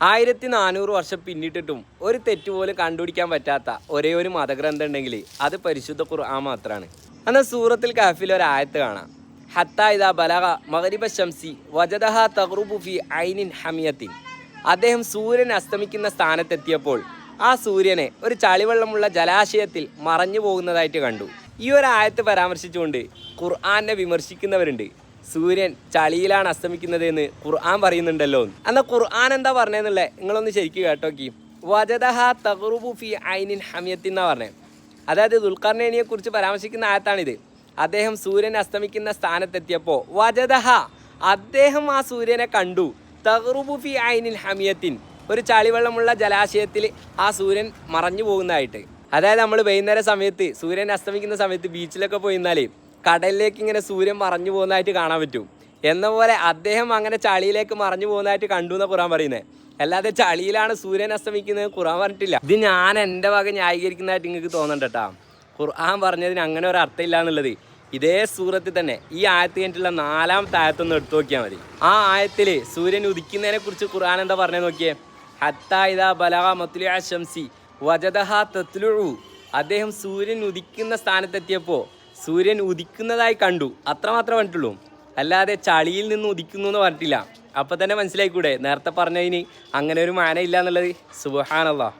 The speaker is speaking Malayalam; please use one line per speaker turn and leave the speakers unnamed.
1400 വർഷം പിന്നിട്ടിട്ടും ഒരു തെറ്റ് പോലും കണ്ടുപിടിക്കാൻ പറ്റാത്ത ഒരേ ഒരു മതഗ്രന്ഥം ഉണ്ടെങ്കിൽ അത് പരിശുദ്ധ ഖുർആൻ മാത്രമാണ്. എന്നാൽ സൂറത്തുൽ കഹ്ഫിൽ ഒരു ആയത്ത് കാണാം. ഹത്താ ഇദാ ബലഗ മഗ്രിബ ശംസി വജദഹ തഗ്റുബു ഫി ഐനിൻ ഹമിയത്തിൻ. അദ്ദേഹം സൂര്യൻ അസ്തമിക്കുന്ന സ്ഥാനത്തെത്തിയപ്പോൾ ആ സൂര്യനെ ഒരു ചളിവെള്ളമുള്ള ജലാശയത്തിൽ മറഞ്ഞു പോകുന്നതായിട്ട് കണ്ടു. ഈ ഒരു ആയത്ത് പരാമർശിച്ചുകൊണ്ട് ഖുർആനെ വിമർശിക്കുന്നവരുണ്ട്. സൂര്യൻ ചളിയിലാണ് അസ്തമിക്കുന്നത് എന്ന് ഖുർആൻ പറയുന്നുണ്ടല്ലോ. എന്നാൽ ഖുർആൻ എന്താ പറഞ്ഞതെന്നുള്ളത് നിങ്ങളൊന്ന് ശരിക്കും കേട്ടോക്കി. വജദഹ തഗ്റുബു ഫി ഐനിൻ ഹമിയത്തിൻ എന്നാ പറഞ്ഞത്. അതായത് ദുൽഖർനൈനിയെ കുറിച്ച് പരാമർശിക്കുന്ന ആയത്താണിത്. അദ്ദേഹം സൂര്യൻ അസ്തമിക്കുന്ന സ്ഥാനത്തെത്തിയപ്പോൾ വജദഹ, അദ്ദേഹം ആ സൂര്യനെ കണ്ടു. തഗ്റുബു ഫി ഐനിൻ ഹമിയത്തിൻ, ഒരു ചളിവെള്ളമുള്ള ജലാശയത്തിൽ ആ സൂര്യൻ മറഞ്ഞു പോകുന്നതായിട്ട്. അതായത് നമ്മൾ വൈകുന്നേരം സമയത്ത് സൂര്യൻ അസ്തമിക്കുന്ന സമയത്ത് ബീച്ചിലൊക്കെ പോയി നിന്നാൽ കടലിലേക്ക് ഇങ്ങനെ സൂര്യൻ മറഞ്ഞു പോകുന്നതായിട്ട് കാണാൻ പറ്റും. എന്ന പോലെ അദ്ദേഹം അങ്ങനെ ചളിയിലേക്ക് മറഞ്ഞു പോകുന്നതായിട്ട് കണ്ടു എന്ന് ഖുർആൻ പറയുന്നത്. അല്ലാതെ ചളിയിലാണ് സൂര്യൻ അസ്തമിക്കുന്നത് ഖുർആൻ പറഞ്ഞിട്ടില്ല. ഇത് ഞാൻ എൻ്റെ വക ന്യായീകരിക്കുന്നതായിട്ട് നിങ്ങൾക്ക് തോന്നണ്ട കേട്ടോ. ഖുർആൻ പറഞ്ഞതിന് അങ്ങനെ ഒരു അർത്ഥമില്ല എന്നുള്ളത് ഇതേ സൂറത്തിൽ തന്നെ ഈ ആയത്ത് കഴിഞ്ഞിട്ടുള്ള 4ാമത്തെ ആയത്തൊന്ന് എടുത്തു നോക്കിയാൽ മതി. ആ ആയത്തിൽ സൂര്യൻ ഉദിക്കുന്നതിനെ കുറിച്ച് ഖുർആൻ എന്താ പറഞ്ഞത് നോക്കിയേ. ഹത്താ ഇദാ ബലഗ മത്ലുഅ ശംസി വജദഹ തത്ലുഉ. അദ്ദേഹം സൂര്യൻ ഉദിക്കുന്ന സ്ഥാനത്തെത്തിയപ്പോൾ സൂര്യൻ ഉദിക്കുന്നതായി കണ്ടു, അത്രമാത്രമേ പറഞ്ഞിട്ടുള്ളൂ. അല്ലാതെ ചളിയിൽ നിന്ന് ഉദിക്കുന്നു എന്ന് പറഞ്ഞിട്ടില്ല. അപ്പം തന്നെ മനസ്സിലായിക്കൂടെ നേരത്തെ പറഞ്ഞതിന് അങ്ങനെ ഒരു മാന ഇല്ല എന്നുള്ളത്. സുബ്ഹാനല്ലാഹ്.